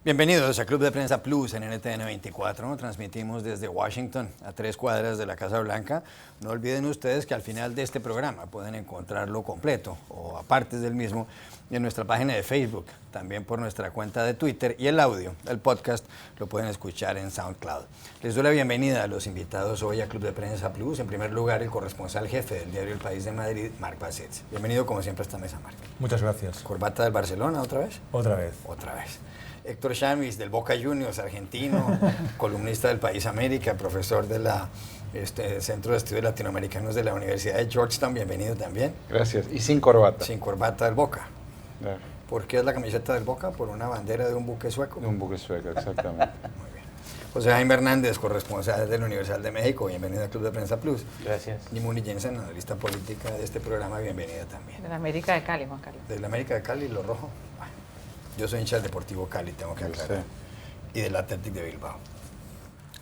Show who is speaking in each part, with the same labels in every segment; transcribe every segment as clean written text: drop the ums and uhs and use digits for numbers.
Speaker 1: Bienvenidos a Club de Prensa Plus en NTN 24. Transmitimos desde Washington, a 3 cuadras de la Casa Blanca. No olviden ustedes que al final de este programa pueden encontrarlo completo o a partes del mismo en nuestra página de Facebook, también por nuestra cuenta de Twitter, y el audio, el podcast, lo pueden escuchar en SoundCloud. Les doy la bienvenida a los invitados hoy a Club de Prensa Plus. En primer lugar, el corresponsal jefe del diario El País de Madrid, Marc Bassets. Bienvenido como siempre a esta mesa, Marc.
Speaker 2: Muchas gracias.
Speaker 1: ¿Corbata del Barcelona otra vez?
Speaker 2: Otra vez.
Speaker 1: Otra vez. Héctor Chamis, del Boca Juniors, argentino, columnista del País América, profesor del Centro de Estudios Latinoamericanos de la Universidad de Georgetown. Bienvenido también.
Speaker 3: Gracias. Y sin corbata.
Speaker 1: Sin corbata del Boca.
Speaker 3: Claro.
Speaker 1: ¿Por qué es la camiseta del Boca? ¿Por una bandera de un buque sueco?
Speaker 3: De un buque sueco, exactamente.
Speaker 1: Muy bien. José Jaime Hernández, corresponsal del Universal de México. Bienvenido al Club de Prensa Plus.
Speaker 4: Gracias.
Speaker 1: Y Muni Jensen, analista política de este programa. Bienvenida también.
Speaker 5: De la América de Cali, Juan Carlos.
Speaker 1: De la América de Cali, lo rojo. Bueno, yo soy hincha del Deportivo Cali, tengo que aclarar. Sí. Y del Athletic de Bilbao.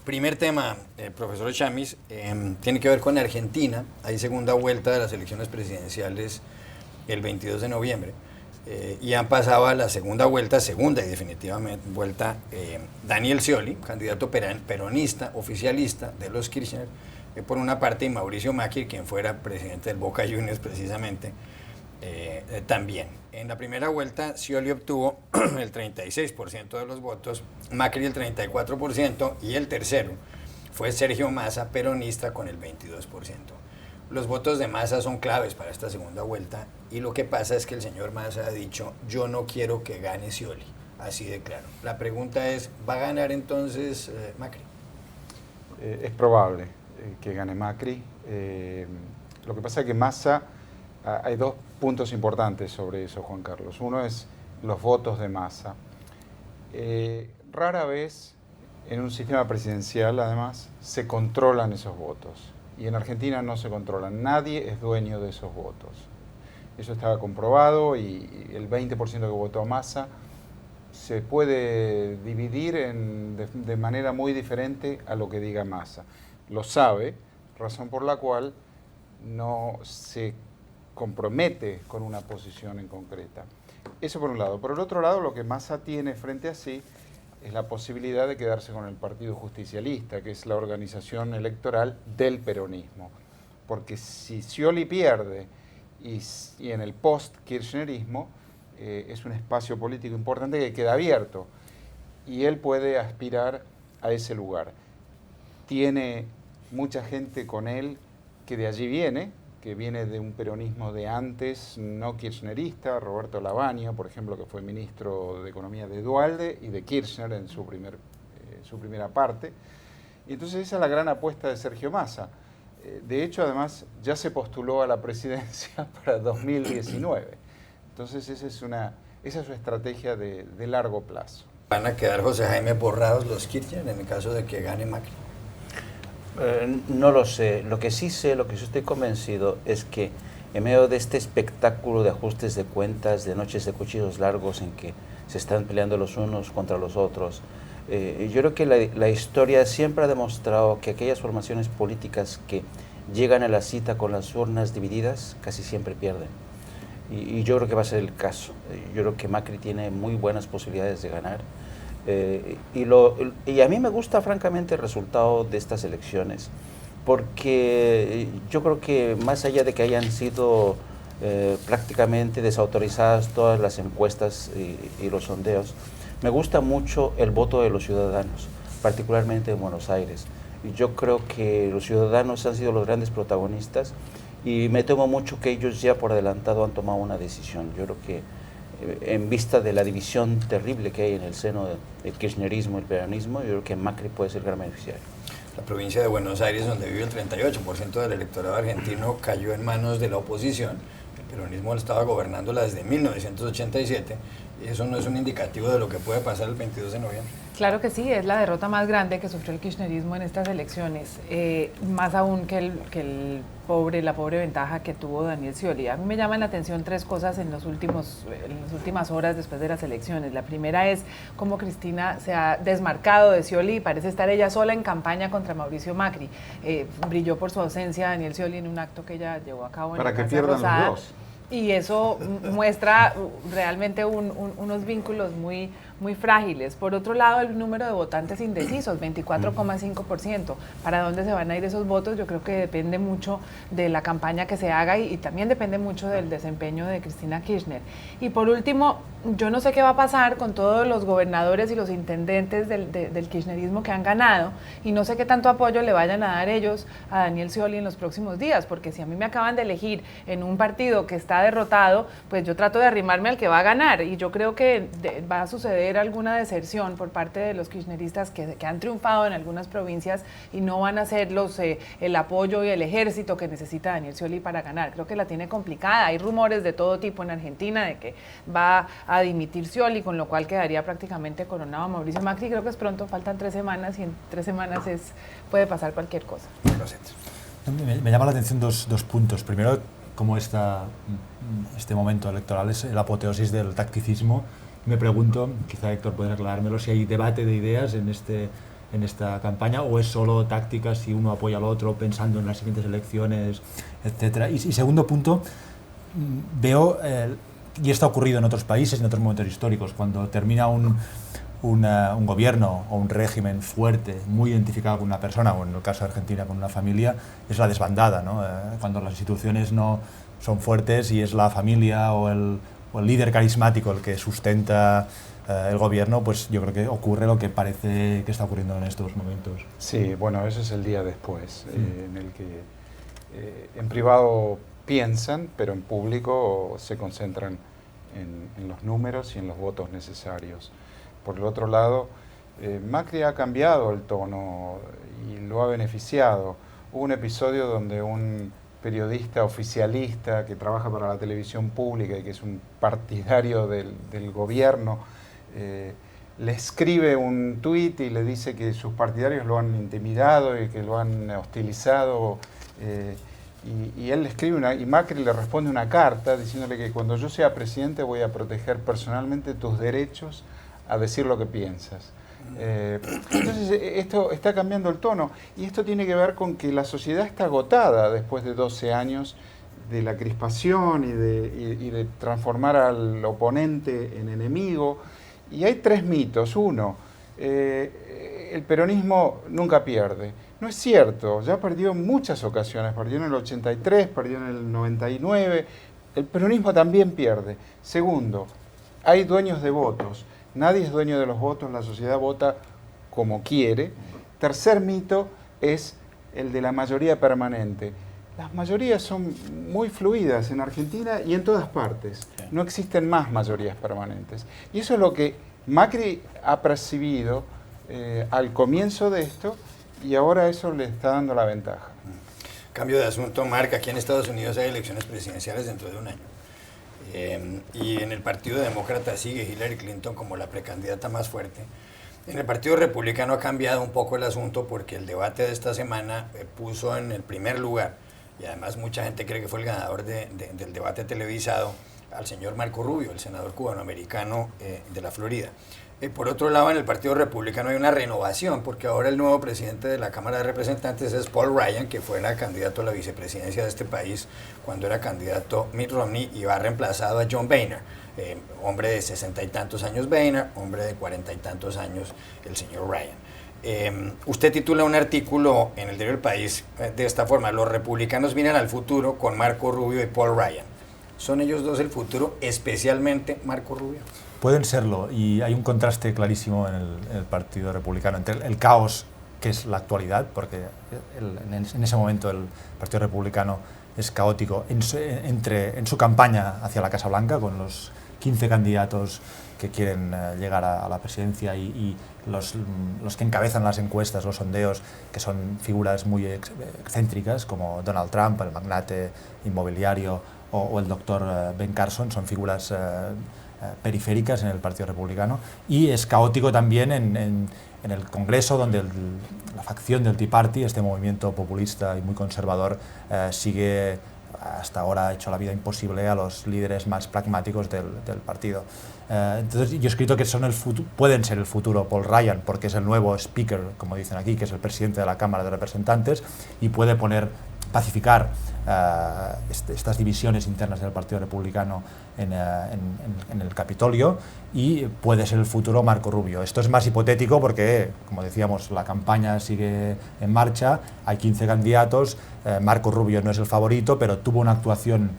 Speaker 1: Primer tema, profesor Chamis, tiene que ver con Argentina. Hay segunda vuelta de las elecciones presidenciales el 22 de noviembre. Y han pasado a la segunda y definitivamente vuelta, Daniel Scioli, candidato peronista, oficialista de los Kirchner, por una parte, y Mauricio Macri, quien fuera presidente del Boca Juniors precisamente, también. En la primera vuelta, Scioli obtuvo el 36% de los votos, Macri el 34%, y el tercero fue Sergio Massa, peronista, con el 22%. Los votos de Massa son claves para esta segunda vuelta, y lo que pasa es que el señor Massa ha dicho: yo no quiero que gane Scioli, así de claro. La pregunta es, ¿va a ganar entonces Macri?
Speaker 3: Es probable que gane Macri. Lo que pasa es que Massa, hay dos puntos importantes sobre eso, Juan Carlos. Uno es los votos de Massa. Rara vez en un sistema presidencial, además, se controlan esos votos. Y en Argentina no se controlan. Nadie es dueño de esos votos. Eso estaba comprobado, y el 20% que votó a Massa se puede dividir de manera muy diferente a lo que diga Massa. Lo sabe, razón por la cual no se compromete con una posición en concreta. Eso por un lado. Por el otro lado, lo que Massa tiene frente a sí es la posibilidad de quedarse con el Partido Justicialista, que es la organización electoral del peronismo. Porque si Scioli pierde y en el post-kirchnerismo, es un espacio político importante que queda abierto, y él puede aspirar a ese lugar. Tiene mucha gente con él que de allí viene, que viene de un peronismo de antes, no kirchnerista. Roberto Lavagna, por ejemplo, que fue ministro de Economía de Duhalde y de Kirchner en su primera parte. Y entonces esa es la gran apuesta de Sergio Massa. De hecho, además, ya se postuló a la presidencia para 2019. Entonces esa es su estrategia de largo plazo.
Speaker 1: ¿Van a quedar, José Jaime, borrados los Kirchner en el caso de que gane Macri?
Speaker 4: No lo sé. Lo que sí sé, lo que sí estoy convencido, es que en medio de este espectáculo de ajustes de cuentas, de noches de cuchillos largos en que se están peleando los unos contra los otros, yo creo que la historia siempre ha demostrado que aquellas formaciones políticas que llegan a la cita con las urnas divididas casi siempre pierden. Y yo creo que va a ser el caso. Yo creo que Macri tiene muy buenas posibilidades de ganar. Y a mí me gusta francamente el resultado de estas elecciones, porque yo creo que más allá de que hayan sido prácticamente desautorizadas todas las encuestas y los sondeos, me gusta mucho el voto de los ciudadanos, particularmente en Buenos Aires. Yo creo que los ciudadanos han sido los grandes protagonistas, y me temo mucho que ellos ya por adelantado han tomado una decisión. Yo creo que en vista de la división terrible que hay en el seno del kirchnerismo y el peronismo, yo creo que Macri puede ser el gran beneficiario.
Speaker 1: La provincia de Buenos Aires, donde vive el 38% del electorado argentino, cayó en manos de la oposición. El peronismo estaba gobernándola desde 1987, y eso no es un indicativo de lo que puede pasar el 22 de noviembre.
Speaker 5: Claro que sí, es la derrota más grande que sufrió el kirchnerismo en estas elecciones, más aún que la pobre ventaja que tuvo Daniel Scioli. A mí me llaman la atención tres cosas en las últimas horas después de las elecciones. La primera es cómo Cristina se ha desmarcado de Scioli y parece estar ella sola en campaña contra Mauricio Macri. Brilló por su ausencia Daniel Scioli en un acto que ella llevó a cabo en la Casa Rosada.
Speaker 3: Para que pierdan los dos.
Speaker 5: Y eso muestra realmente unos vínculos muy frágiles. Por otro lado, el número de votantes indecisos, 24,5%. ¿Para dónde se van a ir esos votos? Yo creo que depende mucho de la campaña que se haga y también depende mucho del desempeño de Cristina Kirchner. Y por último, yo no sé qué va a pasar con todos los gobernadores y los intendentes del kirchnerismo que han ganado y no sé qué tanto apoyo le vayan a dar ellos a Daniel Scioli en los próximos días, porque si a mí me acaban de elegir en un partido que está derrotado, pues yo trato de arrimarme al que va a ganar y yo creo que va a suceder alguna deserción por parte de los kirchneristas que han triunfado en algunas provincias y no van a ser el apoyo y el ejército que necesita Daniel Scioli para ganar. Creo que la tiene complicada. Hay rumores de todo tipo en Argentina de que va a dimitir Scioli, con lo cual quedaría prácticamente coronado a Mauricio Macri. Creo que es pronto, faltan 3 semanas y en 3 semanas puede pasar cualquier cosa.
Speaker 2: Me llama la atención dos puntos. Primero, cómo este momento electoral es la apoteosis del tacticismo. Me pregunto, quizá Héctor puede aclarármelo, si hay debate de ideas en esta campaña o es solo táctica si uno apoya al otro pensando en las siguientes elecciones, etcétera. Y segundo punto, veo, y esto ha ocurrido en otros países, en otros momentos históricos, cuando termina un gobierno o un régimen fuerte, muy identificado con una persona, o en el caso de Argentina con una familia, es la desbandada, ¿no? Cuando las instituciones no son fuertes y es la familia o el líder carismático el que sustenta el gobierno, pues yo creo que ocurre lo que parece que está ocurriendo en estos momentos.
Speaker 3: Sí, bueno, ese es el día después, en el que en privado piensan, pero en público se concentran en los números y en los votos necesarios. Por el otro lado, Macri ha cambiado el tono y lo ha beneficiado. Hubo un episodio donde un periodista oficialista que trabaja para la televisión pública y que es un partidario del gobierno, le escribe un tuit y le dice que sus partidarios lo han intimidado y que lo han hostilizado. Y él le escribe y Macri le responde una carta diciéndole que cuando yo sea presidente voy a proteger personalmente tus derechos a decir lo que piensas. Entonces esto está cambiando el tono y esto tiene que ver con que la sociedad está agotada después de 12 años de la crispación y de transformar al oponente en enemigo. Y hay 3 mitos. Uno, el peronismo nunca pierde. No es cierto, ya perdió en muchas ocasiones, perdió en el 83, perdió en el 99, el peronismo también pierde. Segundo, hay dueños de votos. Nadie es dueño de los votos, la sociedad vota como quiere. Tercer mito es el de la mayoría permanente. Las mayorías son muy fluidas en Argentina y en todas partes. No existen más mayorías permanentes. Y eso es lo que Macri ha percibido al comienzo de esto y ahora eso le está dando la ventaja.
Speaker 1: Cambio de asunto, Marc, aquí en Estados Unidos hay elecciones presidenciales dentro de un año. Y en el Partido Demócrata sigue Hillary Clinton como la precandidata más fuerte. En el Partido Republicano ha cambiado un poco el asunto porque el debate de esta semana puso en el primer lugar, y además mucha gente cree que fue el ganador del debate televisado, al señor Marco Rubio, el senador cubanoamericano de la Florida. Por otro lado, en el Partido Republicano hay una renovación, porque ahora el nuevo presidente de la Cámara de Representantes es Paul Ryan, que fue candidato a la vicepresidencia de este país cuando era candidato Mitt Romney, y va reemplazado a John Boehner, hombre de 60 y tantos años Boehner, hombre de 40 y tantos años el señor Ryan. Usted titula un artículo en el diario El País de esta forma: los republicanos vienen al futuro con Marco Rubio y Paul Ryan. ¿Son ellos dos el futuro, especialmente Marco Rubio?
Speaker 2: Pueden serlo, y hay un contraste clarísimo en el Partido Republicano entre el caos que es la actualidad, porque en ese momento el Partido Republicano es caótico en su campaña hacia la Casa Blanca, con los 15 candidatos que quieren llegar a la presidencia y los que encabezan las encuestas, los sondeos, que son figuras muy excéntricas, como Donald Trump, el magnate inmobiliario, o el doctor Ben Carson, son figuras periféricas en el Partido Republicano. Y es caótico también en el Congreso, donde la facción del Tea Party, este movimiento populista y muy conservador, sigue hasta ahora, ha hecho la vida imposible a los líderes más pragmáticos del partido. Entonces yo he escrito que pueden ser el futuro Paul Ryan, porque es el nuevo speaker, como dicen aquí, que es el presidente de la Cámara de Representantes, y puede pacificar estas divisiones internas del Partido Republicano en el Capitolio, y puede ser el futuro Marco Rubio. Esto es más hipotético porque, como decíamos, la campaña sigue en marcha, hay 15 candidatos, Marco Rubio no es el favorito, pero tuvo una actuación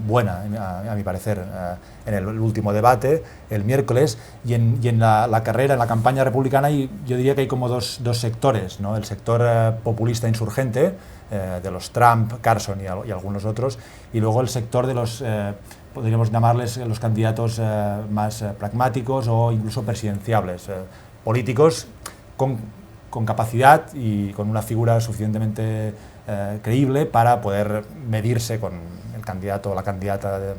Speaker 2: buena, a mi parecer, en el último debate, el miércoles, y en la carrera, en la campaña republicana, yo diría que hay como dos sectores, ¿no? El sector populista insurgente, de los Trump, Carson y algunos otros, y luego el sector de los, podríamos llamarles los candidatos más pragmáticos o incluso presidenciables, políticos con capacidad y con una figura suficientemente creíble para poder medirse con el candidato o la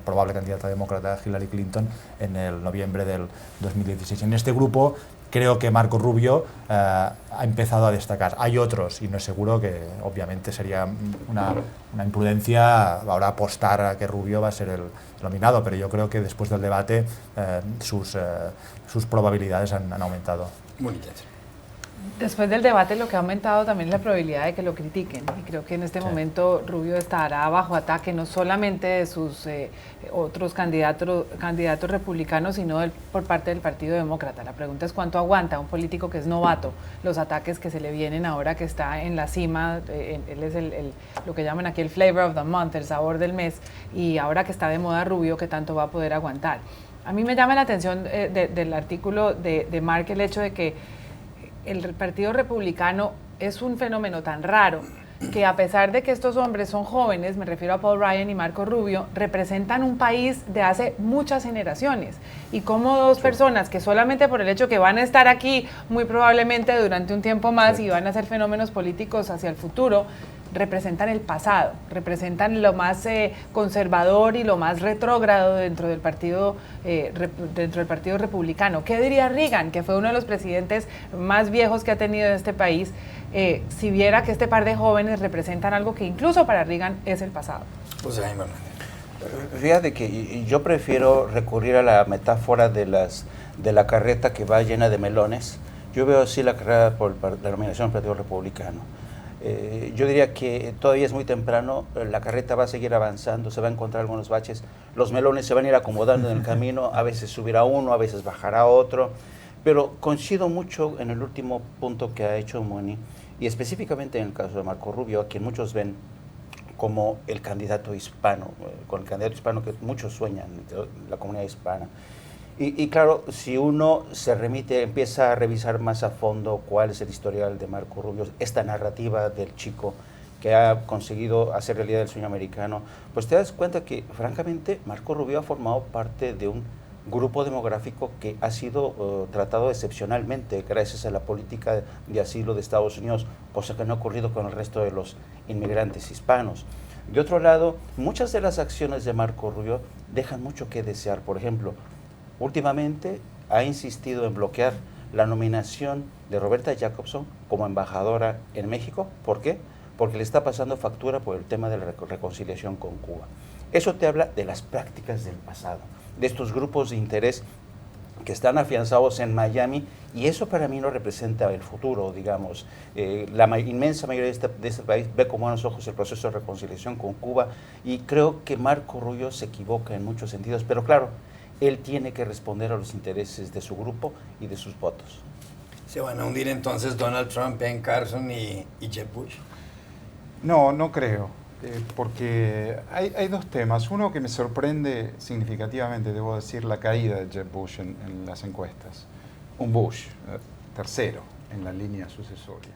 Speaker 2: probable candidata demócrata Hillary Clinton en el noviembre del 2016. En este grupo creo que Marco Rubio ha empezado a destacar. Hay otros, y no es seguro que obviamente sería una imprudencia ahora apostar a que Rubio va a ser el nominado, pero yo creo que después del debate sus probabilidades han aumentado.
Speaker 1: Muy intenso.
Speaker 5: Después del debate lo que ha aumentado también es la probabilidad de que lo critiquen, y creo que en este momento Rubio estará bajo ataque no solamente de sus otros candidatos republicanos, sino por parte del Partido Demócrata. La pregunta es cuánto aguanta un político que es novato los ataques que se le vienen ahora que está en la cima. Él es lo que llaman aquí el flavor of the month, el sabor del mes, y ahora que está de moda Rubio, ¿qué tanto va a poder aguantar? A mí me llama la atención del artículo de Mark el hecho de que el Partido Republicano es un fenómeno tan raro que, a pesar de que estos hombres son jóvenes, me refiero a Paul Ryan y Marco Rubio, representan un país de hace muchas generaciones, y como dos personas que solamente por el hecho que van a estar aquí muy probablemente durante un tiempo más y van a ser fenómenos políticos hacia el futuro, representan el pasado, representan lo más conservador y lo más retrógrado dentro del partido republicano. ¿Qué diría Reagan, que fue uno de los presidentes más viejos que ha tenido este país, si viera que este par de jóvenes representan algo que incluso para Reagan es el pasado?
Speaker 1: Pues
Speaker 4: fíjate que yo prefiero recurrir a la metáfora de la carreta que va llena de melones. Yo veo así la carrera por la nominación del Partido Republicano. Yo diría que todavía es muy temprano, la carreta va a seguir avanzando, se va a encontrar algunos baches, los melones se van a ir acomodando en el camino, a veces subirá uno, a veces bajará otro, pero coincido mucho en el último punto que ha hecho Moni, y específicamente en el caso de Marco Rubio, a quien muchos ven como el candidato hispano, con el candidato hispano que muchos sueñan, la comunidad hispana. Y claro, si uno se remite, empieza a revisar más a fondo cuál es el historial de Marco Rubio, esta narrativa del chico que ha conseguido hacer realidad el sueño americano, pues te das cuenta que, francamente, Marco Rubio ha formado parte de un grupo demográfico que ha sido tratado excepcionalmente gracias a la política de asilo de Estados Unidos, cosa que no ha ocurrido con el resto de los inmigrantes hispanos. De otro lado, muchas de las acciones de Marco Rubio dejan mucho que desear. Por ejemplo, últimamente ha insistido en bloquear la nominación de Roberta Jacobson como embajadora en México. ¿Por qué? Porque le está pasando factura por el tema de la reconciliación con Cuba. Eso te habla de las prácticas del pasado, de estos grupos de interés que están afianzados en Miami, y eso para mí no representa el futuro, digamos. La inmensa mayoría de este país ve con buenos ojos el proceso de reconciliación con Cuba, y creo que Marco Rubio se equivoca en muchos sentidos, pero claro, él tiene que responder a los intereses de su grupo y de sus votos.
Speaker 1: ¿Se van a hundir entonces Donald Trump, Ben Carson y Jeb Bush?
Speaker 3: No, no creo, porque hay dos temas. Uno que me sorprende significativamente, debo decir, la caída de Jeb Bush en las encuestas. Un Bush, tercero en la línea sucesoria.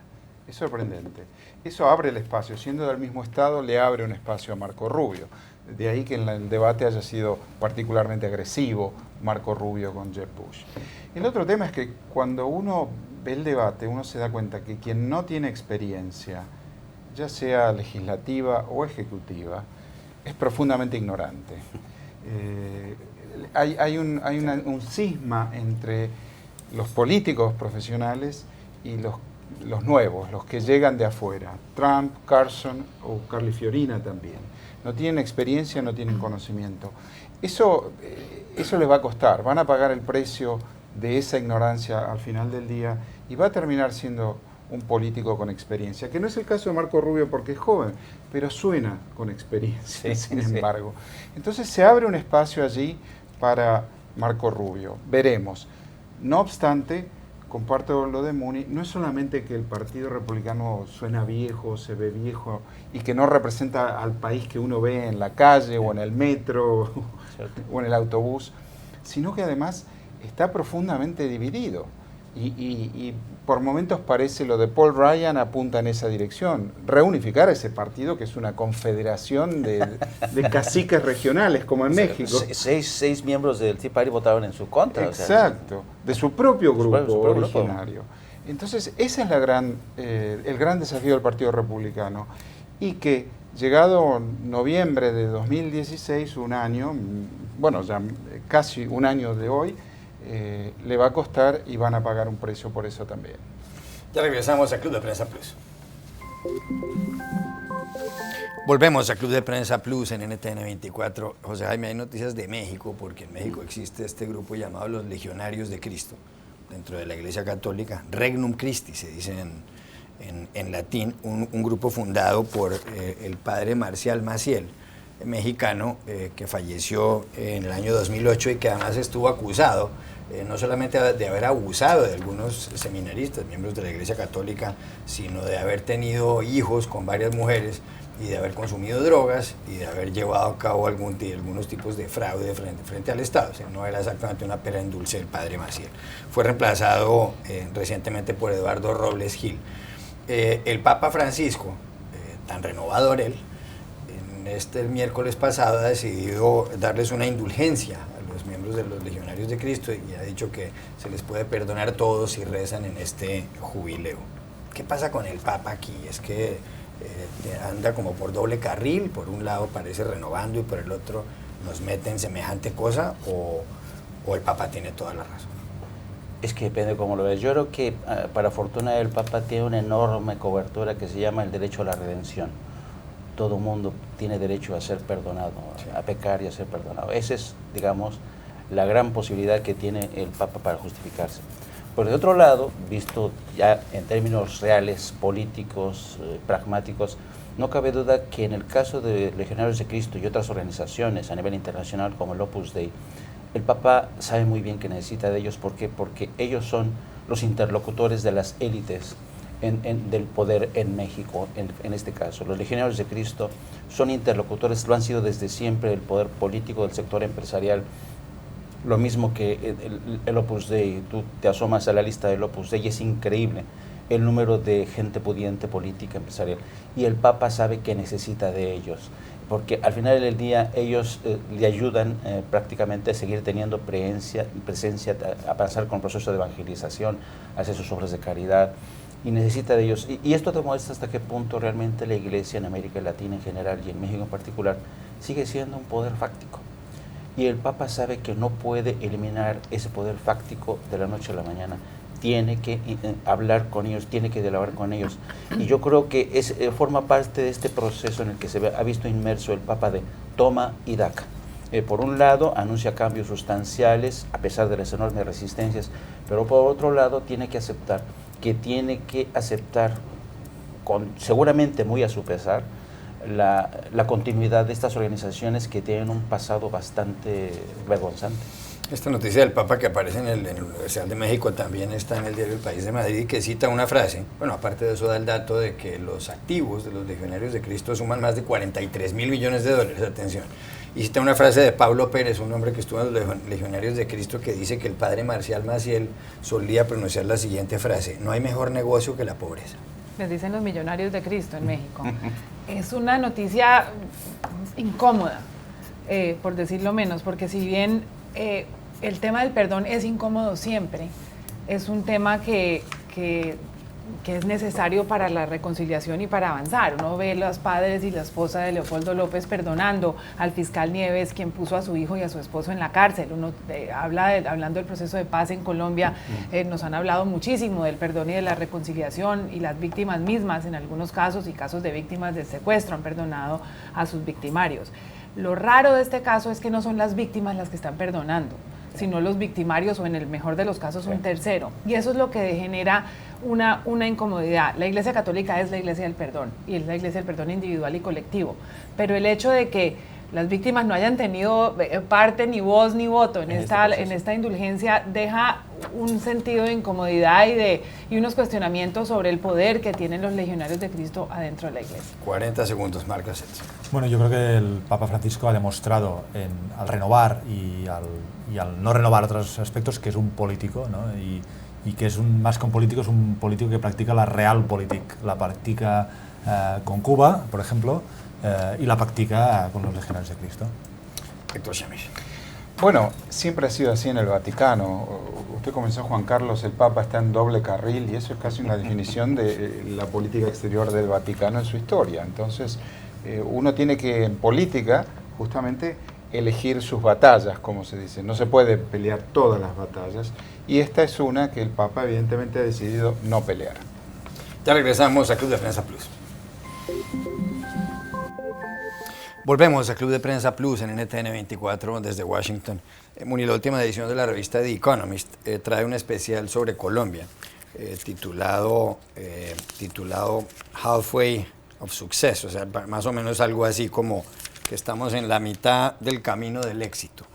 Speaker 3: Es sorprendente. Eso abre el espacio. Siendo del mismo estado, le abre un espacio a Marco Rubio. De ahí que en el debate haya sido particularmente agresivo Marco Rubio con Jeb Bush. El otro tema es que cuando uno ve el debate, uno se da cuenta que quien no tiene experiencia, ya sea legislativa o ejecutiva, es profundamente ignorante. Hay un cisma entre los políticos profesionales y los nuevos, los que llegan de afuera. Trump, Carson o Carly Fiorina también. No tienen experiencia, no tienen conocimiento. Eso les va a costar, van a pagar el precio de esa ignorancia al final del día, y va a terminar siendo un político con experiencia, que no es el caso de Marco Rubio porque es joven, pero suena con experiencia, sin embargo. Entonces se abre un espacio allí para Marco Rubio. Veremos. No obstante, comparto lo de Muni, no es solamente que el Partido Republicano suena viejo, se ve viejo y que no representa al país que uno ve en la calle o en el metro o en el autobús, sino que además está profundamente dividido. Y por momentos parece lo de Paul Ryan apunta en esa dirección, reunificar ese partido que es una confederación de caciques regionales como en México.
Speaker 4: Seis miembros del Tea Party votaron en su contra.
Speaker 3: Exacto,
Speaker 4: o sea,
Speaker 3: de su propio grupo
Speaker 4: su propio
Speaker 3: originario. Grupo. Entonces ese es el gran desafío del Partido Republicano y que llegado noviembre de 2016, un año, bueno ya casi un año de hoy, le va a costar y van a pagar un precio por eso también.
Speaker 1: Ya regresamos a Club de Prensa Plus. Volvemos a Club de Prensa Plus en NTN 24. José Jaime, hay noticias de México, porque en México existe este grupo llamado los Legionarios de Cristo, dentro de la Iglesia Católica, Regnum Christi, se dice en latín, un grupo fundado por el padre Marcial Maciel, mexicano, que falleció en el año 2008 y que además estuvo acusado no solamente de haber abusado de algunos seminaristas, miembros de la Iglesia Católica, sino de haber tenido hijos con varias mujeres y de haber consumido drogas y de haber llevado a cabo algunos tipos de fraude frente al Estado. O sea, no era exactamente una pera en dulce el padre Maciel. Fue reemplazado recientemente por Eduardo Robles Gil. El Papa Francisco, tan renovador él, el miércoles pasado ha decidido darles una indulgencia a los miembros de los Legionarios de Cristo y ha dicho que se les puede perdonar todo si rezan en este jubileo. ¿Qué pasa con el Papa aquí? Es que anda como por doble carril, por un lado parece renovando y por el otro nos mete en semejante cosa, o el Papa tiene toda la razón.
Speaker 4: Es que depende cómo lo ves. Yo creo que para fortuna del Papa tiene una enorme cobertura que se llama el derecho a la redención. Todo mundo tiene derecho a ser perdonado, sí, a pecar y a ser perdonado. Esa es, digamos, la gran posibilidad que tiene el Papa para justificarse. Por el otro lado, visto ya en términos reales, políticos, pragmáticos, no cabe duda que en el caso de Legionarios de Cristo y otras organizaciones a nivel internacional como el Opus Dei, el Papa sabe muy bien que necesita de ellos. ¿Por qué? Porque ellos son los interlocutores de las élites del poder en México, en este caso. Los Legionarios de Cristo son interlocutores, lo han sido desde siempre, del poder político, del sector empresarial, lo mismo que el Opus Dei. Tú te asomas a la lista del Opus Dei y es increíble el número de gente pudiente, política, empresarial. Y el Papa sabe que necesita de ellos, porque al final del día ellos le ayudan prácticamente a seguir teniendo presencia, a avanzar con el proceso de evangelización, a hacer sus obras de caridad, y necesita de ellos. Y esto demuestra hasta qué punto realmente la Iglesia en América Latina en general y en México en particular sigue siendo un poder fáctico. Y el Papa sabe que no puede eliminar ese poder fáctico de la noche a la mañana. Tiene que hablar con ellos, tiene que dialogar con ellos. Y yo creo que forma parte de este proceso en el que ha visto inmerso el Papa de toma y daca. Por un lado, anuncia cambios sustanciales a pesar de las enormes resistencias, pero por otro lado tiene que aceptar seguramente muy a su pesar, la continuidad de estas organizaciones que tienen un pasado bastante vergonzante.
Speaker 1: Esta noticia del Papa que aparece en el Universal de México también está en el diario El País de Madrid, y que cita una frase. Bueno, aparte de eso da el dato de que los activos de los Legionarios de Cristo suman más de 43 mil millones de dólares, atención. Y cita una frase de Pablo Pérez, un hombre que estuvo en los Legionarios de Cristo, que dice que el padre Marcial Maciel solía pronunciar la siguiente frase: no hay mejor negocio que la pobreza.
Speaker 5: Les dicen los Millonarios de Cristo en México. Es una noticia incómoda, por decirlo menos, porque si bien el tema del perdón es incómodo siempre, es un tema que es necesario para la reconciliación y para avanzar. Uno ve los padres y la esposa de Leopoldo López perdonando al fiscal Nieves, quien puso a su hijo y a su esposo en la cárcel. Uno hablando del proceso de paz en Colombia, nos han hablado muchísimo del perdón y de la reconciliación, y las víctimas mismas, en algunos casos, y casos de víctimas de secuestro, han perdonado a sus victimarios. Lo raro de este caso es que no son las víctimas las que están perdonando, sino los victimarios o en el mejor de los casos un tercero. Y eso es lo que genera una incomodidad. La Iglesia Católica es la Iglesia del perdón y es la Iglesia del perdón individual y colectivo. Pero el hecho de que las víctimas no hayan tenido parte, ni voz, ni voto en esta indulgencia deja un sentido de incomodidad y unos cuestionamientos sobre el poder que tienen los legionarios de Cristo adentro de la Iglesia.
Speaker 1: 40 segundos, Marc Asens.
Speaker 2: Bueno, yo creo que el Papa Francisco ha demostrado al renovar y al no renovar otros aspectos que es un político, ¿no? Y que es más que un político, es un político que practica la realpolitik, la practica con Cuba, por ejemplo, y la practica con los legionarios de Cristo.
Speaker 1: Héctor Chamiz.
Speaker 3: Bueno, siempre ha sido así en el Vaticano. Usted comenzó, Juan Carlos, el Papa está en doble carril y eso es casi una definición de la política exterior del Vaticano en su historia. Entonces, uno tiene que, en política, justamente elegir sus batallas, como se dice. No se puede pelear todas las batallas y esta es una que el Papa evidentemente ha decidido no pelear.
Speaker 1: Ya regresamos a Club de Prensa Plus. Volvemos a Club de Prensa Plus en NTN 24 desde Washington. Muni, la última edición de la revista The Economist trae un especial sobre Colombia titulado Halfway of Success, o sea, más o menos algo así como que estamos en la mitad del camino del éxito.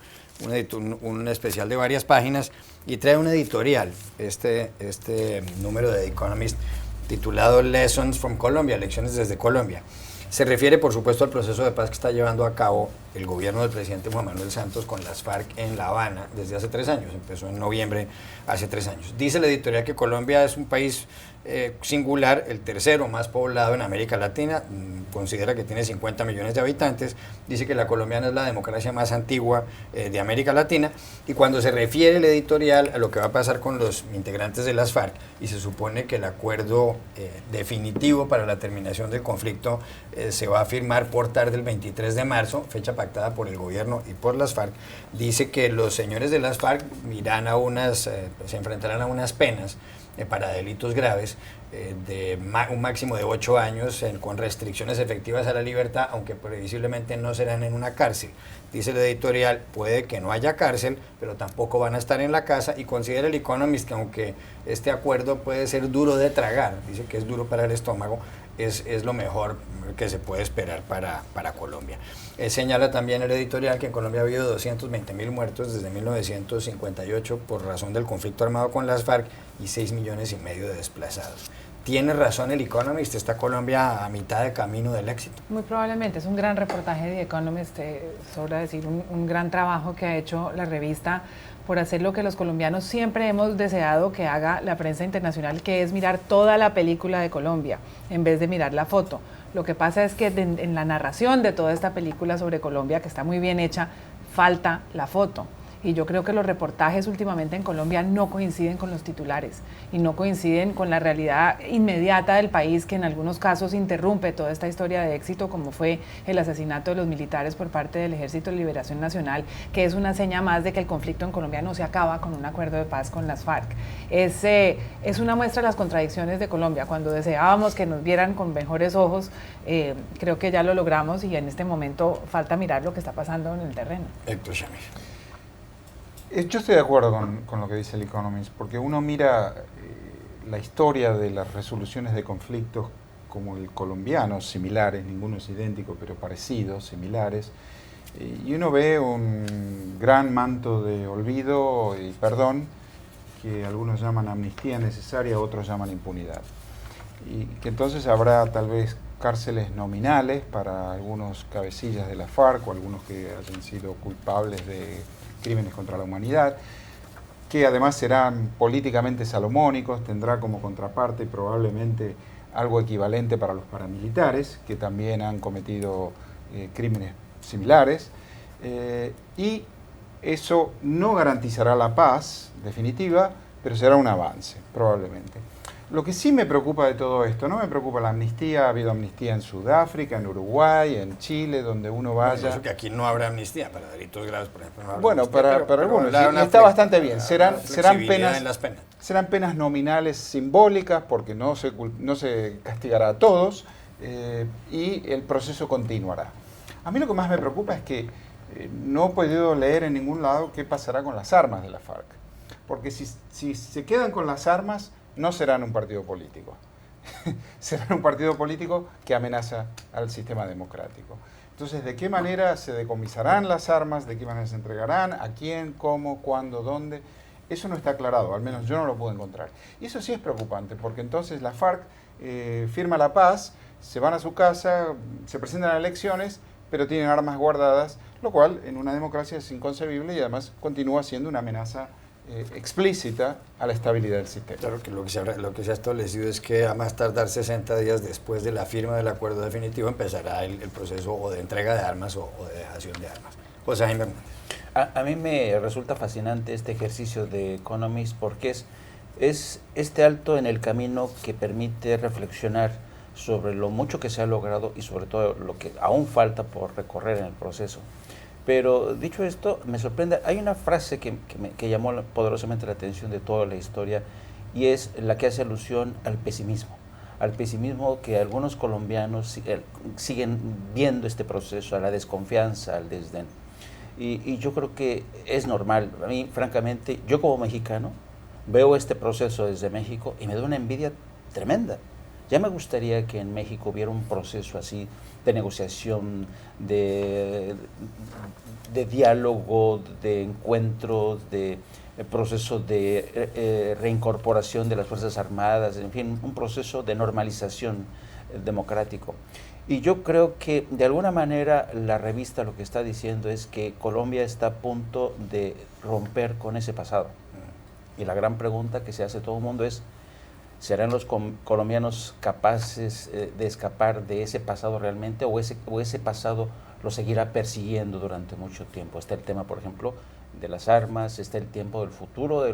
Speaker 1: Un especial de varias páginas y trae un editorial, este número de The Economist titulado Lessons from Colombia, Lecciones desde Colombia. Se refiere, por supuesto, al proceso de paz que está llevando a cabo el gobierno del presidente Juan Manuel Santos con las FARC en La Habana desde hace 3 años. Empezó en noviembre hace 3 años. Dice la editorial que Colombia es un país singular, el tercero más poblado en América Latina, considera que tiene 50 millones de habitantes, dice que la colombiana es la democracia más antigua de América Latina, y cuando se refiere el editorial a lo que va a pasar con los integrantes de las FARC, y se supone que el acuerdo definitivo para la terminación del conflicto se va a firmar por tarde el 23 de marzo, fecha pactada por el gobierno y por las FARC, dice que los señores de las FARC se enfrentarán a unas penas para delitos graves de un máximo de 8 años con restricciones efectivas a la libertad, aunque previsiblemente no serán en una cárcel. Dice el editorial, puede que no haya cárcel, pero tampoco van a estar en la casa, y considera el Economist que aunque este acuerdo puede ser duro de tragar, dice que es duro para el estómago, es lo mejor que se puede esperar para Colombia. Señala también el editorial que en Colombia ha habido 220.000 muertos desde 1958 por razón del conflicto armado con las FARC y 6,5 millones de desplazados. ¿Tiene razón el Economist? ¿Está Colombia a mitad de camino del éxito?
Speaker 5: Muy probablemente, es un gran reportaje de Economist, sobra decir, un gran trabajo que ha hecho la revista por hacer lo que los colombianos siempre hemos deseado que haga la prensa internacional, que es mirar toda la película de Colombia, en vez de mirar la foto. Lo que pasa es que en la narración de toda esta película sobre Colombia, que está muy bien hecha, falta la foto. Y yo creo que los reportajes últimamente en Colombia no coinciden con los titulares y no coinciden con la realidad inmediata del país, que en algunos casos interrumpe toda esta historia de éxito, como fue el asesinato de los militares por parte del Ejército de Liberación Nacional, que es una seña más de que el conflicto en Colombia no se acaba con un acuerdo de paz con las FARC. Es una muestra de las contradicciones de Colombia. Cuando deseábamos que nos vieran con mejores ojos, creo que ya lo logramos, y en este momento falta mirar lo que está pasando en el terreno.
Speaker 1: Héctor Chamiz.
Speaker 3: Yo estoy de acuerdo con lo que dice el Economist, porque uno mira la historia de las resoluciones de conflictos como el colombiano, similares, ninguno es idéntico, pero parecidos, similares, y uno ve un gran manto de olvido y perdón, que algunos llaman amnistía necesaria, otros llaman impunidad. Y que entonces habrá tal vez cárceles nominales para algunos cabecillas de la FARC o algunos que hayan sido culpables de crímenes contra la humanidad, que además serán políticamente salomónicos, tendrá como contraparte probablemente algo equivalente para los paramilitares, que también han cometido crímenes similares, y eso no garantizará la paz definitiva, pero será un avance, probablemente. Lo que sí me preocupa de todo esto, no me preocupa la amnistía, ha habido amnistía en Sudáfrica, en Uruguay, en Chile, donde uno vaya.
Speaker 1: Bueno, eso que aquí no habrá amnistía para delitos graves, por ejemplo. No habrá
Speaker 3: bueno,
Speaker 1: amnistía,
Speaker 3: para algunos, sí, está bastante bien. Serán
Speaker 1: penas.
Speaker 3: Serán penas nominales simbólicas, porque no se castigará a todos, y el proceso continuará. A mí lo que más me preocupa es que no he podido leer en ningún lado qué pasará con las armas de la FARC. Porque si se quedan con las armas, no serán un partido político. Serán un partido político que amenaza al sistema democrático. Entonces, ¿de qué manera se decomisarán las armas? ¿De qué manera se entregarán? ¿A quién? ¿Cómo? ¿Cuándo? ¿Dónde? Eso no está aclarado, al menos yo no lo puedo encontrar. Y eso sí es preocupante, porque entonces la FARC firma la paz, se van a su casa, se presentan a elecciones, pero tienen armas guardadas, lo cual en una democracia es inconcebible y además continúa siendo una amenaza explícita a la estabilidad del sistema.
Speaker 1: Claro que lo que se ha establecido es que a más tardar 60 días después de la firma del acuerdo definitivo empezará el proceso o de entrega de armas o de dejación de armas. José Jaime Hernández.
Speaker 4: A mí me resulta fascinante este ejercicio de Economist porque es este alto en el camino que permite reflexionar sobre lo mucho que se ha logrado y sobre todo lo que aún falta por recorrer en el proceso. Pero dicho esto, me sorprende, hay una frase que llamó poderosamente la atención de toda la historia y es la que hace alusión al pesimismo que algunos colombianos siguen viendo este proceso, a la desconfianza, al desdén. Y yo creo que es normal. A mí, francamente, yo como mexicano veo este proceso desde México y me da una envidia tremenda. Ya me gustaría que en México hubiera un proceso así de negociación, de diálogo, de encuentro, de proceso de reincorporación de las Fuerzas Armadas, en fin, un proceso de normalización democrático. Y yo creo que de alguna manera la revista lo que está diciendo es que Colombia está a punto de romper con ese pasado. Y la gran pregunta que se hace todo el mundo es, ¿serán los colombianos capaces de escapar de ese pasado realmente o ese pasado lo seguirá persiguiendo durante mucho tiempo? Está el tema, por ejemplo, de las armas, está el tiempo del futuro, de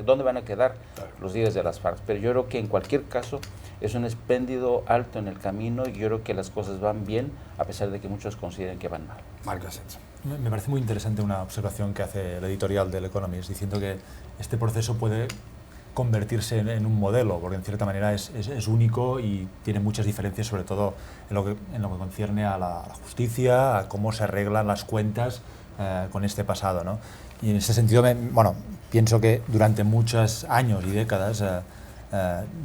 Speaker 4: dónde van a quedar los líderes de las FARC. Pero yo creo que en cualquier caso es un espléndido alto en el camino y yo creo que las cosas van bien a pesar de que muchos consideren que van mal.
Speaker 1: Marc Asensio.
Speaker 2: Me parece muy interesante una observación que hace el editorial del Economist diciendo que este proceso puede convertirse en un modelo, porque en cierta manera es único y tiene muchas diferencias, sobre todo en lo que concierne a la justicia, a cómo se arreglan las cuentas con este pasado, ¿no? Y en ese sentido, pienso que durante muchos años y décadas,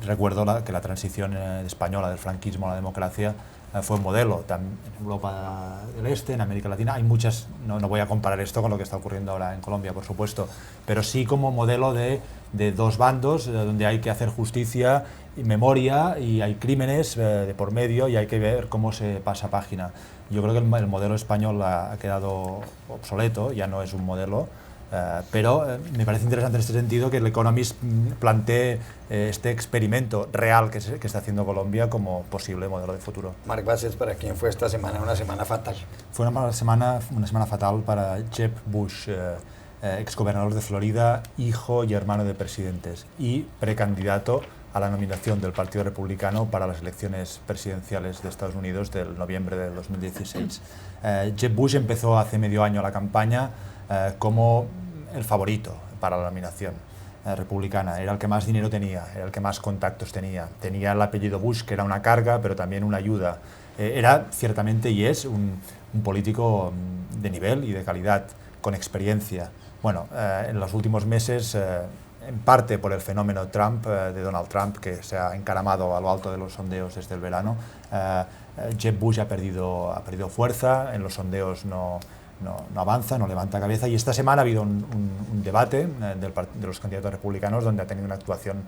Speaker 2: recuerdo que la transición española del franquismo a la democracia fue un modelo. En Europa del Este, en América Latina, hay muchas, no voy a comparar esto con lo que está ocurriendo ahora en Colombia, por supuesto, pero sí como modelo de dos bandos, donde hay que hacer justicia y memoria y hay crímenes de por medio y hay que ver cómo se pasa página. Yo creo que el modelo español ha quedado obsoleto, ya no es un modelo, pero me parece interesante en este sentido que el Economist plantee este experimento real que está haciendo Colombia como posible modelo de futuro.
Speaker 1: Marc Bassett, ¿para quién fue esta semana una semana fatal?
Speaker 2: Fue una semana fatal para Jeb Bush, exgobernador de Florida, hijo y hermano de presidentes y precandidato a la nominación del Partido Republicano para las elecciones presidenciales de Estados Unidos del noviembre de 2016. Jeb Bush empezó hace medio año la campaña como el favorito para la nominación republicana. Era el que más dinero tenía, era el que más contactos tenía. Tenía el apellido Bush, que era una carga, pero también una ayuda. Era ciertamente y es un político de nivel y de calidad, con experiencia. Bueno, en los últimos meses, en parte por el fenómeno Trump, de Donald Trump, que se ha encaramado a lo alto de los sondeos desde el verano, Jeb Bush ha perdido fuerza, en los sondeos no avanza, no levanta cabeza, y esta semana ha habido un debate de los candidatos republicanos donde ha tenido una actuación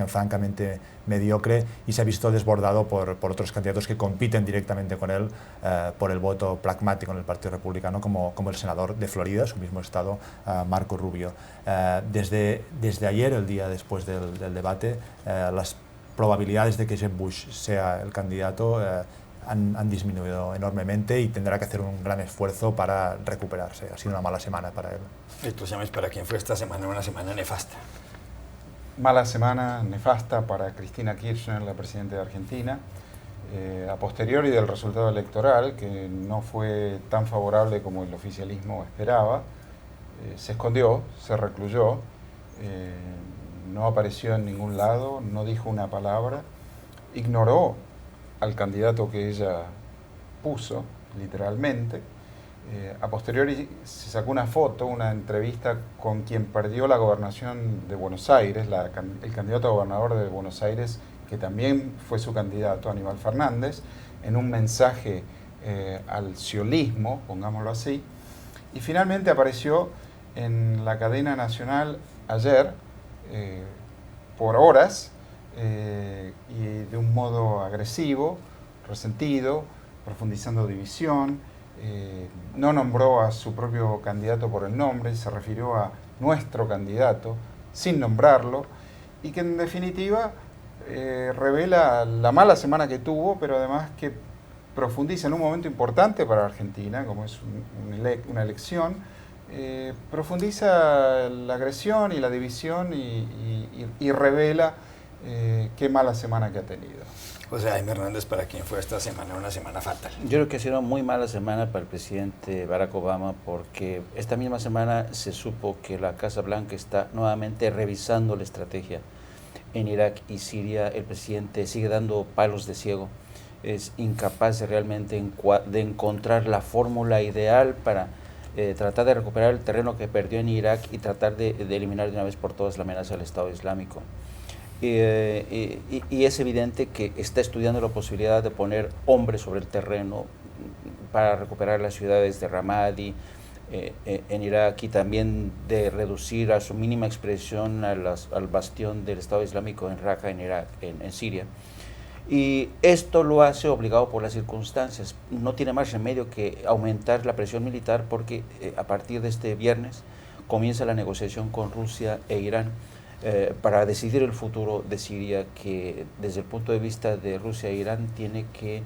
Speaker 2: francamente mediocre y se ha visto desbordado por otros candidatos que compiten directamente con él por el voto pragmático en el Partido Republicano, como el senador de Florida, su mismo estado, Marco Rubio. Desde ayer, el día después del debate, las probabilidades de que Jeb Bush sea el candidato han disminuido enormemente y tendrá que hacer un gran esfuerzo para recuperarse. Ha sido una mala semana para él.
Speaker 1: ¿Tú sabes para quién fue esta semana una semana nefasta?
Speaker 3: Mala semana, nefasta para Cristina Kirchner, la presidenta de Argentina, a posteriori del resultado electoral, que no fue tan favorable como el oficialismo esperaba. Se escondió, se recluyó, no apareció en ningún lado, no dijo una palabra, ignoró al candidato que ella puso, literalmente, A posteriori se sacó una foto, una entrevista con quien perdió la gobernación de Buenos Aires, el candidato a gobernador de Buenos Aires, que también fue su candidato, Aníbal Fernández, en un mensaje al ciolismo, pongámoslo así, y finalmente apareció en la cadena nacional ayer, por horas, y de un modo agresivo, resentido, profundizando división. No nombró a su propio candidato por el nombre, se refirió a nuestro candidato sin nombrarlo, y que en definitiva revela la mala semana que tuvo, pero además que profundiza en un momento importante para Argentina, como es una elección, profundiza la agresión y la división y revela qué mala semana que ha tenido.
Speaker 1: José Jaime Hernández, ¿para quién fue esta semana una semana fatal?
Speaker 4: Yo creo que ha sido una muy mala semana para el presidente Barack Obama, porque esta misma semana se supo que la Casa Blanca está nuevamente revisando la estrategia en Irak y Siria. El presidente sigue dando palos de ciego, es incapaz de realmente de encontrar la fórmula ideal para tratar de recuperar el terreno que perdió en Irak y tratar de eliminar de una vez por todas la amenaza del Estado Islámico. Y es evidente que está estudiando la posibilidad de poner hombres sobre el terreno para recuperar las ciudades de Ramadi en Irak, y también de reducir a su mínima expresión al bastión del Estado Islámico en Raqqa, en Irak, en Siria. Y esto lo hace obligado por las circunstancias. No tiene más remedio que aumentar la presión militar, porque a partir de este viernes comienza la negociación con Rusia e Irán para decidir el futuro de Siria, que desde el punto de vista de Rusia e Irán tiene que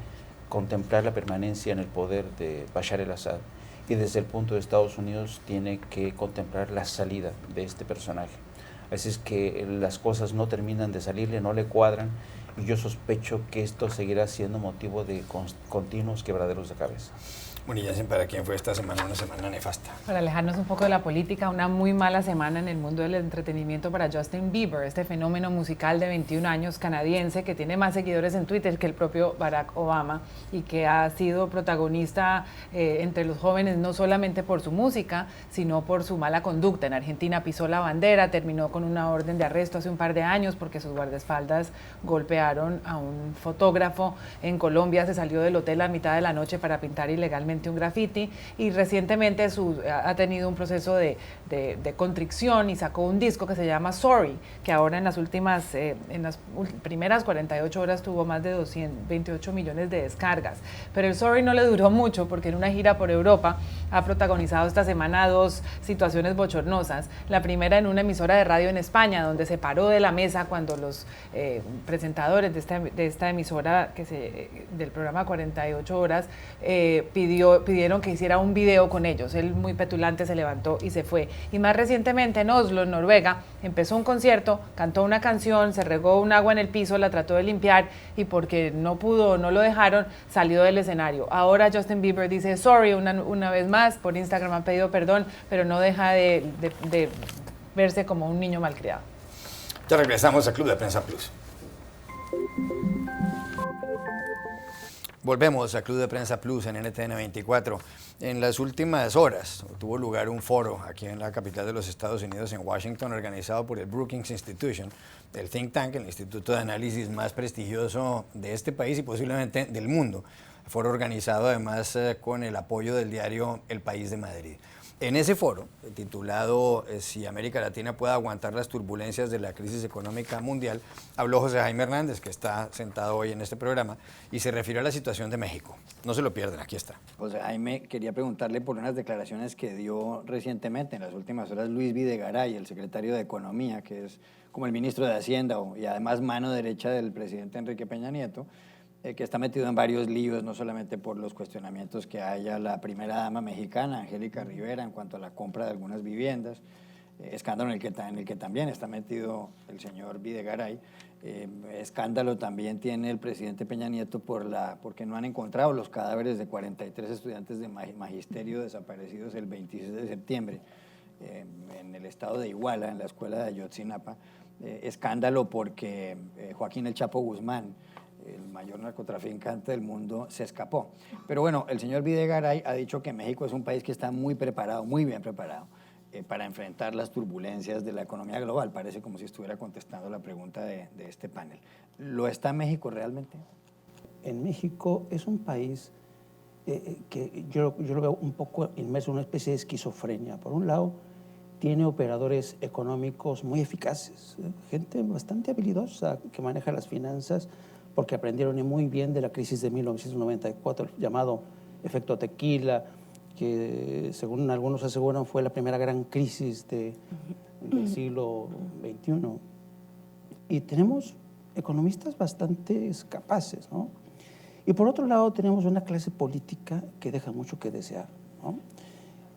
Speaker 4: contemplar la permanencia en el poder de Bashar el-Assad, y desde el punto de Estados Unidos tiene que contemplar la salida de este personaje. Así es que las cosas no terminan de salirle, no le cuadran, y yo sospecho que esto seguirá siendo motivo de continuos quebraderos de cabeza.
Speaker 1: Bueno, y ya saben para quién fue esta semana una semana nefasta.
Speaker 5: Para alejarnos un poco de la política, una muy mala semana en el mundo del entretenimiento para Justin Bieber, este fenómeno musical de 21 años canadiense que tiene más seguidores en Twitter que el propio Barack Obama, y que ha sido protagonista entre los jóvenes no solamente por su música, sino por su mala conducta. En Argentina pisó la bandera, terminó con una orden de arresto hace un par de años porque sus guardaespaldas golpearon a un fotógrafo. En Colombia se salió del hotel a mitad de la noche para pintar ilegalmente un graffiti, y recientemente ha tenido un proceso de contrición y sacó un disco que se llama Sorry, que ahora en las primeras 48 horas tuvo más de 228 millones de descargas. Pero el Sorry no le duró mucho, porque en una gira por Europa ha protagonizado esta semana dos situaciones bochornosas. La primera en una emisora de radio en España, donde se paró de la mesa cuando los presentadores de esta emisora del programa 48 horas pidieron que hiciera un video con ellos. Él, muy petulante, se levantó y se fue. Y más recientemente en Oslo, en Noruega, empezó un concierto, cantó una canción, se regó un agua en el piso, la trató de limpiar, y porque no pudo, no lo dejaron, salió del escenario. Ahora Justin Bieber dice sorry una vez más, por Instagram ha pedido perdón, pero no deja de verse como un niño malcriado.
Speaker 1: Ya regresamos a Club de Prensa Plus. Volvemos a Club de Prensa Plus en NTN 24. En las últimas horas tuvo lugar un foro aquí en la capital de los Estados Unidos, en Washington, organizado por el Brookings Institution, el think tank, el instituto de análisis más prestigioso de este país y posiblemente del mundo. Foro organizado además con el apoyo del diario El País de Madrid. En ese foro, titulado Si América Latina puede aguantar las turbulencias de la crisis económica mundial, habló José Jaime Hernández, que está sentado hoy en este programa, y se refirió a la situación de México. No se lo pierdan, aquí está.
Speaker 6: José Jaime, quería preguntarle por unas declaraciones que dio recientemente, en las últimas horas, Luis Videgaray, el secretario de Economía, que es como el ministro de Hacienda y además mano derecha del presidente Enrique Peña Nieto, que está metido en varios líos, no solamente por los cuestionamientos que haya la primera dama mexicana, Angélica Rivera, en cuanto a la compra de algunas viviendas, escándalo en el que también está metido el señor Videgaray. Escándalo también tiene el presidente Peña Nieto porque no han encontrado los cadáveres de 43 estudiantes de magisterio desaparecidos el 26 de septiembre en el estado de Iguala, en la escuela de Ayotzinapa. Escándalo porque Joaquín El Chapo Guzmán el mayor narcotraficante del mundo, se escapó. Pero bueno, el señor Videgaray ha dicho que México es un país que está muy preparado, muy bien preparado, para enfrentar las turbulencias de la economía global. Parece como si estuviera contestando la pregunta de este panel. ¿Lo está México realmente?
Speaker 7: En México es un país que yo lo veo un poco inmerso en una especie de esquizofrenia. Por un lado, tiene operadores económicos muy eficaces, gente bastante habilidosa que maneja las finanzas porque aprendieron muy bien de la crisis de 1994, el llamado efecto tequila, que según algunos aseguran fue la primera gran crisis del siglo XXI. Y tenemos economistas bastante capaces, ¿no? Y por otro lado tenemos una clase política que deja mucho que desear, ¿no?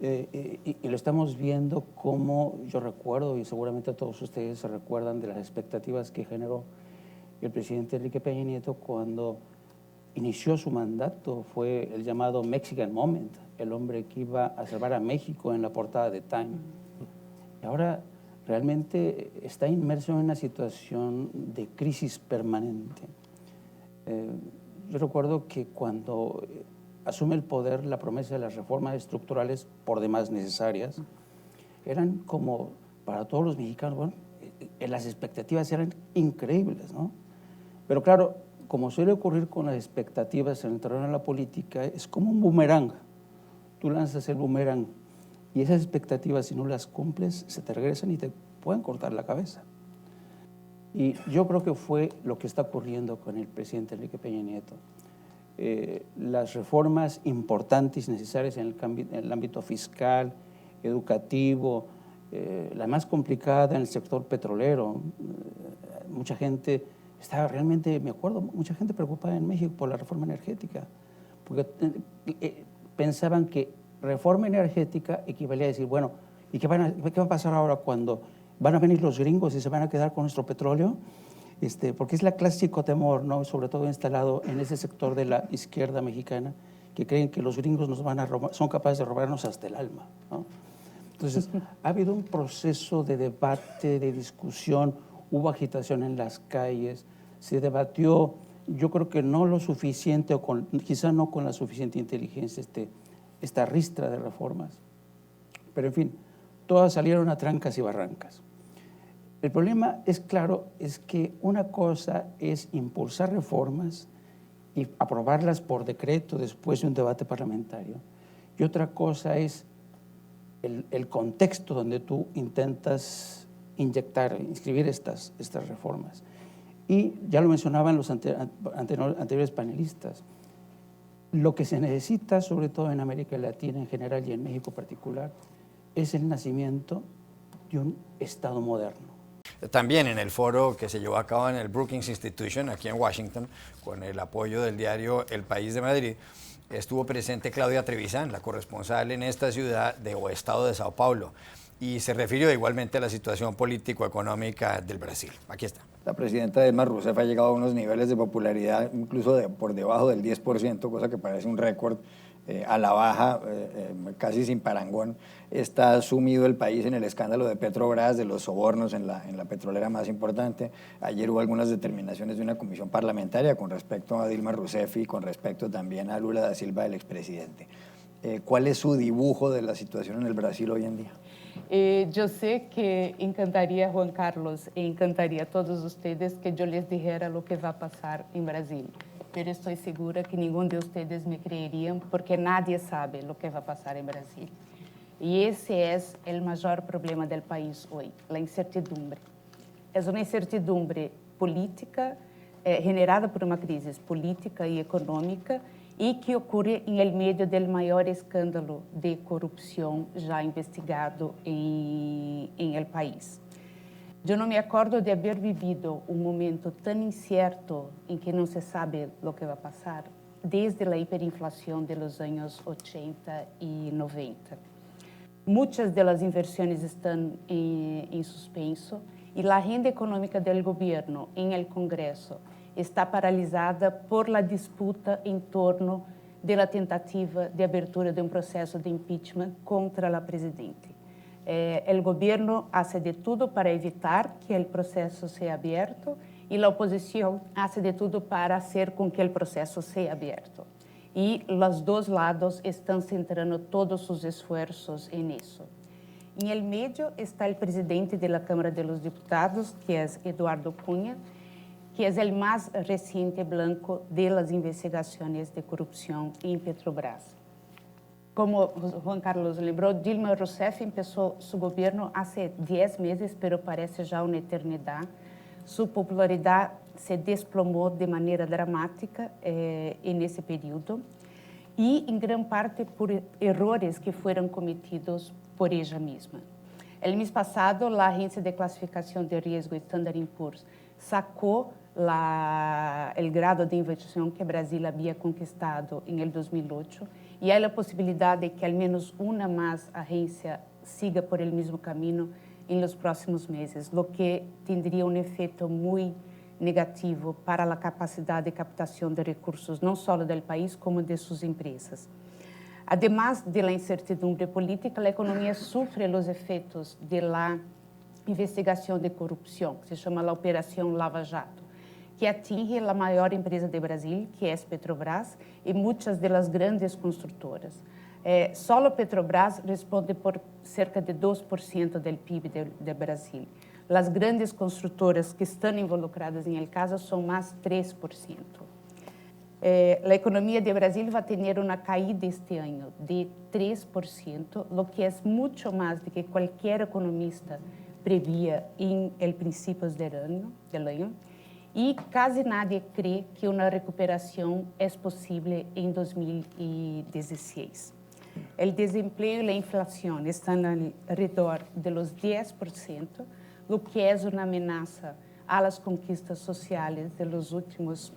Speaker 7: Y lo estamos viendo como yo recuerdo, y seguramente todos ustedes se recuerdan de las expectativas que generó el presidente Enrique Peña Nieto cuando inició su mandato. Fue el llamado Mexican Moment, el hombre que iba a salvar a México en la portada de Time. Y ahora realmente está inmerso en una situación de crisis permanente. Yo recuerdo que cuando asume el poder, la promesa de las reformas estructurales, por demás necesarias, eran como para todos los mexicanos, bueno, las expectativas eran increíbles, ¿no? Pero claro, como suele ocurrir con las expectativas en el terreno de la política, es como un boomerang. Tú lanzas el boomerang y esas expectativas, si no las cumples, se te regresan y te pueden cortar la cabeza. Y yo creo que fue lo que está ocurriendo con el presidente Enrique Peña Nieto. Las reformas importantes y necesarias en el ámbito fiscal, educativo, la más complicada en el sector petrolero. Mucha gente estaba realmente, me acuerdo, mucha gente preocupada en México por la reforma energética, porque pensaban que reforma energética equivalía a decir, bueno, ¿y qué va a pasar ahora cuando van a venir los gringos y se van a quedar con nuestro petróleo? Porque es el clásico temor, ¿no? Sobre todo instalado en ese sector de la izquierda mexicana, que creen que los gringos nos van a robar, son capaces de robarnos hasta el alma, ¿no? Entonces, ha habido un proceso de debate, de discusión, hubo agitación en las calles, se debatió, yo creo que no lo suficiente, o quizá no con la suficiente inteligencia, esta ristra de reformas. Pero en fin, todas salieron a trancas y barrancas. El problema es claro, es que una cosa es impulsar reformas y aprobarlas por decreto después de un debate parlamentario, y otra cosa es el contexto donde tú intentas inscribir estas reformas. Y ya lo mencionaban los anteriores panelistas, lo que se necesita, sobre todo en América Latina en general y en México en particular, es el nacimiento de un Estado moderno.
Speaker 1: También en el foro que se llevó a cabo en el Brookings Institution, aquí en Washington, con el apoyo del diario El País de Madrid, estuvo presente Claudia Trevisan, la corresponsal en esta ciudad o estado de Sao Paulo, y se refirió igualmente a la situación político-económica del Brasil. Aquí está.
Speaker 6: La presidenta Dilma Rousseff ha llegado a unos niveles de popularidad incluso por debajo del 10%, cosa que parece un récord a la baja, casi sin parangón. Está sumido el país en el escándalo de Petrobras, de los sobornos en la petrolera más importante. Ayer hubo algunas determinaciones de una comisión parlamentaria con respecto a Dilma Rousseff y con respecto también a Lula da Silva, el expresidente. ¿Cuál es su dibujo de la situación en el Brasil hoy en día?
Speaker 8: Yo sé que encantaría Juan Carlos e encantaría a todos ustedes que yo les dijera lo que va a pasar en Brasil, pero estoy segura que ninguno de ustedes me creerían porque nadie sabe lo que va a pasar en Brasil. Y ese es el mayor problema del país hoy, la incertidumbre. Es una incertidumbre política generada por una crisis política y económica y que ocurre en el medio del mayor escándalo de corrupción ya investigado en el país. Yo no me acuerdo de haber vivido un momento tan incierto en que no se sabe lo que va a pasar desde la hiperinflación de los años 80 y 90. Muchas de las inversiones están en suspenso y la agenda económica del gobierno en el Congreso está paralisada por la disputa en torno de la tentativa de abertura de un proceso de impeachment contra la presidenta. El gobierno hace de todo para evitar que el proceso sea abierto y la oposición hace de todo para hacer con que el proceso sea abierto. Y los dos lados están centrando todos sus esfuerzos en eso. En el medio está el presidente de la Cámara de los Diputados, que es Eduardo Cunha, que es el más reciente blanco de las investigaciones de corrupción en Petrobras. Como Juan Carlos lembró, Dilma Rousseff empezó su gobierno hace 10 meses, pero parece ya una eternidad. Su popularidad se desplomó de manera dramática en ese periodo y en gran parte por errores que fueron cometidos por ella misma. El mes pasado, la agencia de clasificación de riesgo Standard & Poor's sacó el grado de inversión que Brasil había conquistado en el 2008 y hay la posibilidad de que al menos una más agencia siga por el mismo camino en los próximos meses, lo que tendría un efecto muy negativo para la capacidad de captación de recursos, no solo del país, como de sus empresas. Además de la incertidumbre política, la economía sufre los efectos de la investigación de corrupción, que se llama la Operación Lava Jato, que atinge la mayor empresa de Brasil, que es Petrobras, y muchas de las grandes constructoras. Solo Petrobras responde por cerca de 2% del PIB de Brasil. Las grandes constructoras que están involucradas en el caso son más 3%. La economía de Brasil va a tener una caída este año de 3%, lo que es mucho más de que cualquier economista prevía en el principios del año. Y casi nadie cree que una recuperación es posible en 2016. El desempleo y la inflación están alrededor de los 10%, lo que es una amenaza a las conquistas sociales de los últimos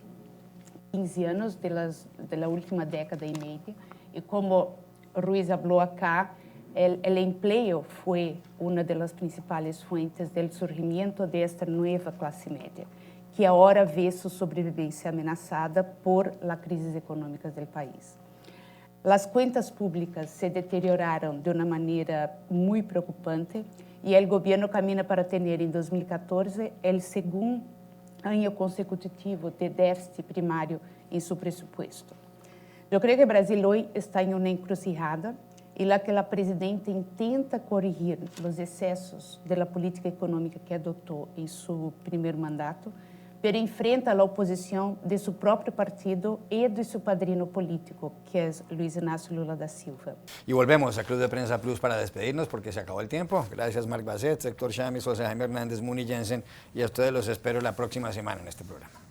Speaker 8: 15 años, de la última década y media. Y como Ruiz habló acá, el empleo fue una de las principales fuentes del surgimiento de esta nueva clase media, que ahora ve su sobrevivencia amenazada por la crisis económica del país. Las cuentas públicas se deterioraron de una manera muy preocupante y el gobierno camina para tener en 2014 el segundo año consecutivo de déficit primario en su presupuesto. Yo creo que Brasil hoy está en una encrucijada en la que la presidenta intenta corregir los excesos de la política económica que adoptó en su primer mandato, pero enfrenta a la oposición de su propio partido y de su padrino político, que es Luis Inácio Lula da Silva.
Speaker 1: Y volvemos a Club de Prensa Plus para despedirnos porque se acabó el tiempo. Gracias Marc Basset, Héctor Chamis, José Jaime Hernández, Muni Jensen, y a ustedes los espero la próxima semana en este programa.